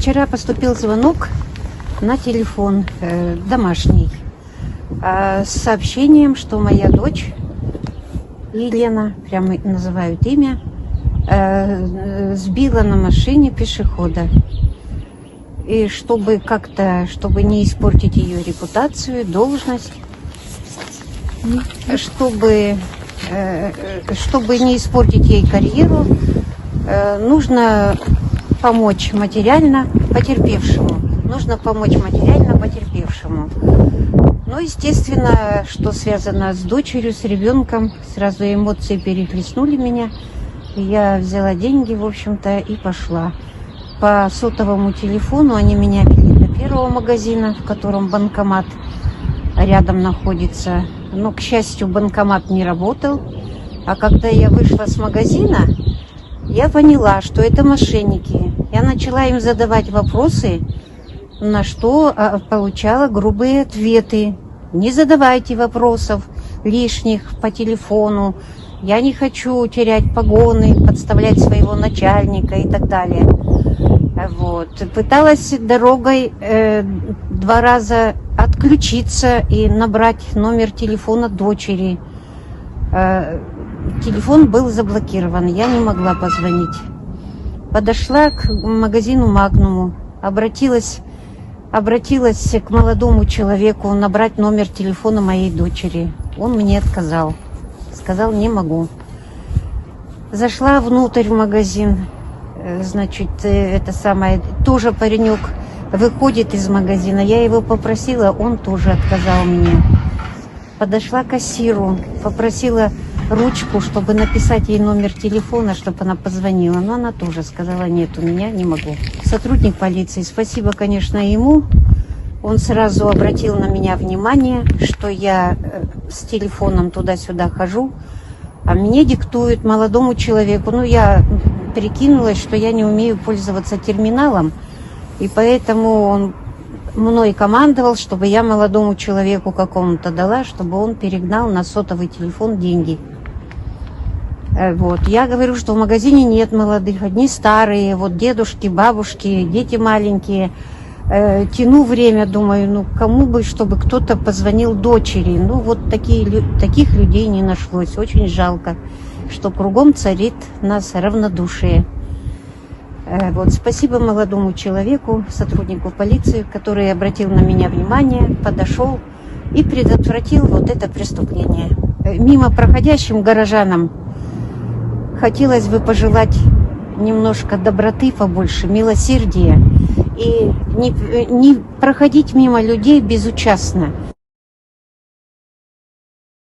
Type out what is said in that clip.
Вчера поступил звонок на телефон домашний с сообщением, что моя дочь Елена, прямо называют имя, сбила на машине пешехода. И чтобы не испортить ее репутацию, должность, чтобы не испортить ей карьеру, нужно помочь материально потерпевшему. Ну, естественно, что связано с дочерью, с ребенком, сразу эмоции перехлестнули меня. Я взяла деньги, в общем-то, и пошла. По сотовому телефону они меня вели до первого магазина, в котором банкомат рядом находится. Но, к счастью, банкомат не работал. А когда я вышла с магазина, я поняла, что это мошенники. Я начала им задавать вопросы, на что получала грубые ответы. Не задавайте вопросов лишних по телефону. Я не хочу терять погоны, подставлять своего начальника и так далее. Вот. Пыталась дорогой 2 раза отключиться и набрать номер телефона дочери. Телефон был заблокирован, я не могла позвонить. Подошла к магазину «Магнуму», обратилась к молодому человеку набрать номер телефона моей дочери. Он мне отказал. Сказал, не могу. Зашла внутрь в магазин. Значит, тоже паренек выходит из магазина. Я его попросила, он тоже отказал мне. Подошла к кассиру, попросила ручку, чтобы написать ей номер телефона, чтобы она позвонила. Но она тоже сказала, нет, у меня не могу. Сотрудник полиции, спасибо, конечно, ему. Он сразу обратил на меня внимание, что я с телефоном туда-сюда хожу, а мне диктуют молодому человеку. Ну, я прикинулась, что я не умею пользоваться терминалом, и поэтому он мной командовал, чтобы я молодому человеку какому-то дала, чтобы он перегнал на сотовый телефон деньги. Вот. Я говорю, что в магазине нет молодых, одни старые, вот дедушки, бабушки, дети маленькие. Тяну время, думаю, ну кому бы, чтобы кто-то позвонил дочери. Ну вот таких людей не нашлось. Очень жалко, что кругом царит нас равнодушие. Вот, спасибо молодому человеку, сотруднику полиции, который обратил на меня внимание, подошел и предотвратил вот это преступление. Мимо проходящим горожанам хотелось бы пожелать немножко доброты побольше, милосердия и не проходить мимо людей безучастно.